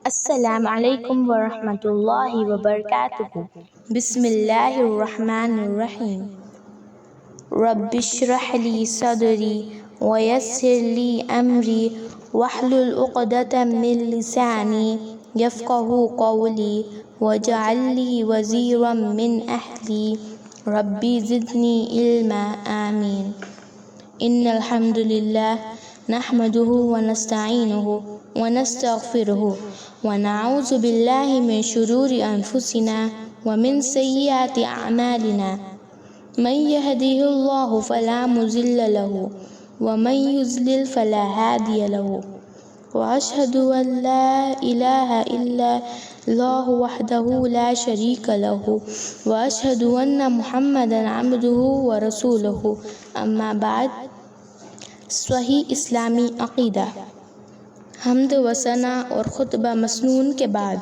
السلام علیکم ورحمۃ اللہ وبرکاتہ۔ بسم اللہ الرحمن الرحیم۔ رب اشرح لی صدری ویسر لی امری واحلل عقدۃ من لسانی یفقہوا قولی واجعل لی وزیرا من اہلی ربی زدنی علما آمین۔ ان الحمد للہ نحمده ونستعینه ونستغفره ونعوذ باللہ من شرور انفسنا ومن سیئات اعمالنا من يهده الله فلا مضل له ومن يضلل فلا هادي له واشهد ان لا اله الا الله وحده لا شريك له واشهد ان محمدا عبده ورسوله اما بعد۔ صحیح اسلامی عقیدہ۔ حمد و ثنا اور خطبہ مسنون کے بعد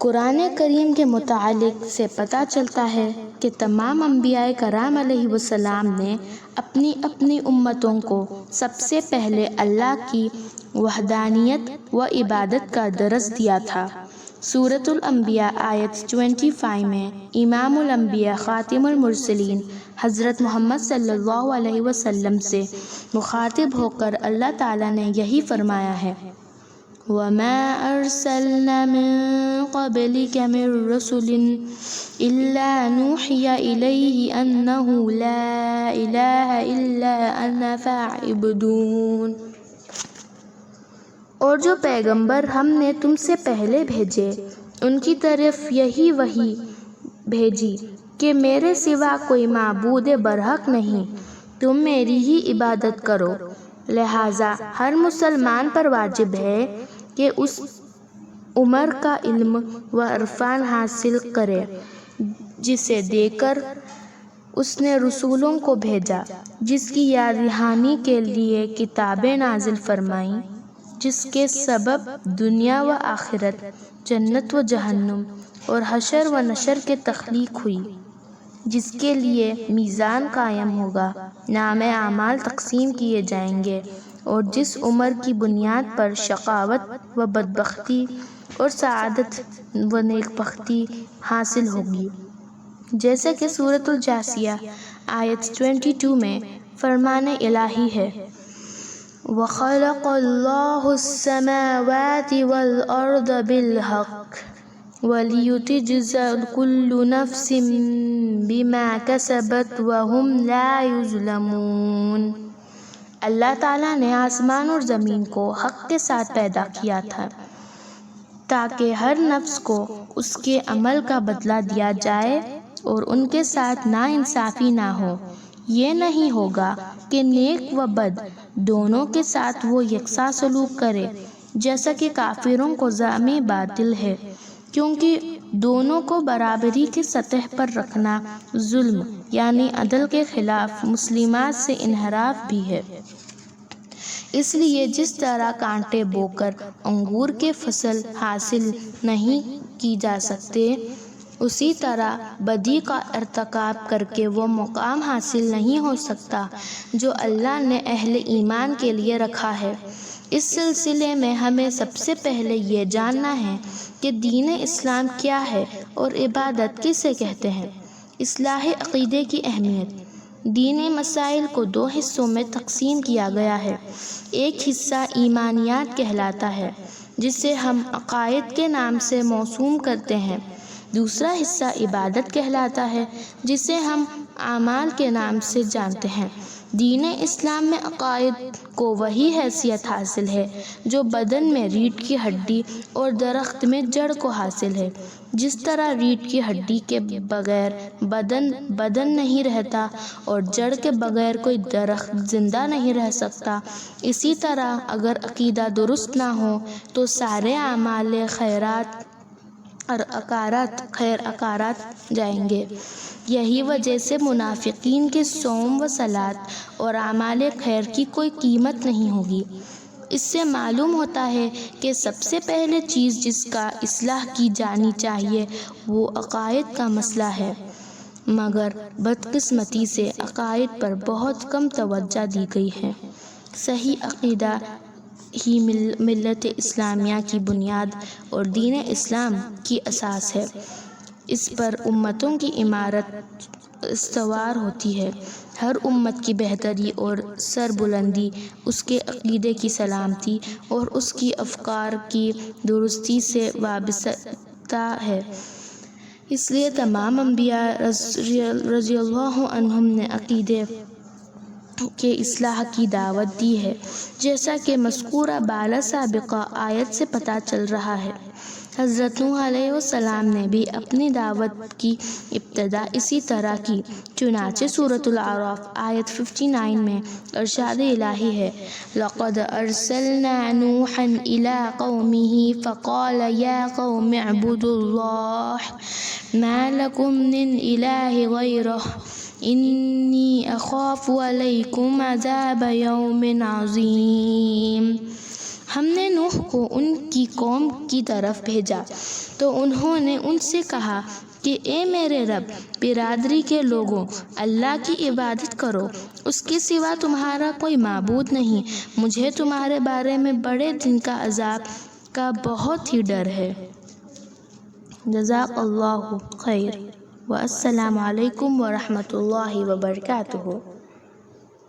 قرآن کریم کے متعلق سے پتہ چلتا ہے کہ تمام انبیاء کرام علیہ السلام نے اپنی اپنی امتوں کو سب سے پہلے اللہ کی وحدانیت و عبادت کا درس دیا تھا۔ سورۃ الانبیاء آیت 25 میں امام الانبیاء خاتم المرسلین حضرت محمد صلی اللہ علیہ وسلم سے مخاطب ہو کر اللہ تعالیٰ نے یہی فرمایا ہے: وَمَا أَرْسَلْنَا مِن قَبْلِكَ مِن رَّسُولٍ إِلَّا نُوحِيَ إِلَيْهِ أَنَّهُ لَا إِلَٰهَ إِلَّا أَنَا فَاعْبُدُونِ۔ اور جو پیغمبر ہم نے تم سے پہلے بھیجے ان کی طرف یہی وحی بھیجی کہ میرے سوا کوئی معبود برحق نہیں، تم میری ہی عبادت کرو۔ لہٰذا ہر مسلمان پر واجب ہے کہ اس امر کا علم و عرفان حاصل کرے جسے دے کر اس نے رسولوں کو بھیجا، جس کی یاد دہانی کے لیے کتابیں نازل فرمائیں، جس کے سبب دنیا و آخرت، جنت و جہنم اور حشر و نشر کے تخلیق ہوئی، جس کے لیے میزان قائم ہوگا، نامے اعمال تقسیم کیے جائیں گے، اور جس عمر کی بنیاد پر شقاوت و بدبختی اور سعادت و نیکبختی حاصل ہوگی، جیسے کہ سورۃ الجاثیہ آیت 22 میں فرمان الہی ہے: وَخَلَقَ اللَّهُ السَّمَاوَاتِ وَالْأَرْضَ بِالْحَقِّ وَلِيُجْزِيَ كُلُّ نَفْسٍ بِمَا كَسَبَتْ وَهُمْ لَا يُظْلَمُونَ۔ اللہ تعالیٰ نے آسمان اور زمین کو حق کے ساتھ پیدا کیا تھا تاکہ ہر نفس کو اس کے عمل کا بدلہ دیا جائے اور ان کے ساتھ ناانصافی نہ ہو۔ یہ نہیں ہوگا کہ نیک و بد دونوں کے ساتھ وہ یکساں سلوک کرے، جیسا کہ کافروں کو زعم باطل ہے، کیونکہ دونوں کو برابری کی سطح پر رکھنا ظلم یعنی عدل کے خلاف مسلمات سے انحراف بھی ہے۔ اس لیے جس طرح کانٹے بو کر انگور کے فصل حاصل نہیں کی جا سکتے، اسی طرح بدی کا ارتکاب کر کے وہ مقام حاصل نہیں ہو سکتا جو اللہ نے اہل ایمان کے لیے رکھا ہے۔ اس سلسلے میں ہمیں سب سے پہلے یہ جاننا ہے کہ دین اسلام کیا ہے اور عبادت کسے کہتے ہیں۔ اصلاح عقیدے کی اہمیت۔ دینی مسائل کو دو حصوں میں تقسیم کیا گیا ہے۔ ایک حصہ ایمانیات کہلاتا ہے، جسے ہم عقائد کے نام سے موسوم کرتے ہیں۔ دوسرا حصہ عبادت کہلاتا ہے، جسے ہم اعمال کے نام سے جانتے ہیں۔ دین اسلام میں عقائد کو وہی حیثیت حاصل ہے جو بدن میں ریڑھ کی ہڈی اور درخت میں جڑ کو حاصل ہے۔ جس طرح ریڑھ کی ہڈی کے بغیر بدن نہیں رہتا اور جڑ کے بغیر کوئی درخت زندہ نہیں رہ سکتا، اسی طرح اگر عقیدہ درست نہ ہو تو سارے اعمال خیرات جائیں گے۔ یہی وجہ سے منافقین کے صوم و صلاۃ اور اعمال خیر کی کوئی قیمت نہیں ہوگی۔ اس سے معلوم ہوتا ہے کہ سب سے پہلے چیز جس کا اصلاح کی جانی چاہیے وہ عقائد کا مسئلہ ہے، مگر بدقسمتی سے عقائد پر بہت کم توجہ دی گئی ہے۔ صحیح عقیدہ ہی ملت اسلامیہ کی بنیاد اور دین اسلام کی اساس ہے۔ اس پر امتوں کی عمارت استوار ہوتی ہے۔ ہر امت کی بہتری اور سربلندی اس کے عقیدے کی سلامتی اور اس کی افکار کی درستی سے وابستہ ہے۔ اس لیے تمام انبیاء رضی اللہ عنہم نے عقیدے کے اصلاح کی دعوت دی ہے، جیسا کہ مذکورہ بالا سابقہ آیت سے پتہ چل رہا ہے۔ حضرت نوح علیہ السلام نے بھی اپنی دعوت کی ابتدا اسی طرح کی، چنانچہ سورۃ الاعراف آیت 59 میں ارشاد الہی ہے: لَقَدْ أَرْسَلْنَا نُوحًا إِلَىٰ قَوْمِهِ فَقَالَ يَا قَوْمِ اعْبُدُوا اللَّهَ مَا لَكُم مِّنْ إِلَٰهٍ غَيْرُهُ إِنِّي أَخَافُ عَلَيْكُمْ عَذَابَ يَوْمٍ عَظِيمٍ۔ ہم نے نوح کو ان کی قوم کی طرف بھیجا تو انہوں نے ان سے کہا کہ اے میرے رب، برادری کے لوگوں، اللہ کی عبادت کرو، اس کے سوا تمہارا کوئی معبود نہیں، مجھے تمہارے بارے میں بڑے دن کا عذاب کا بہت ہی ڈر ہے۔ جزاک اللہ خیر، والسلام علیکم ورحمۃ اللہ وبرکاتہ۔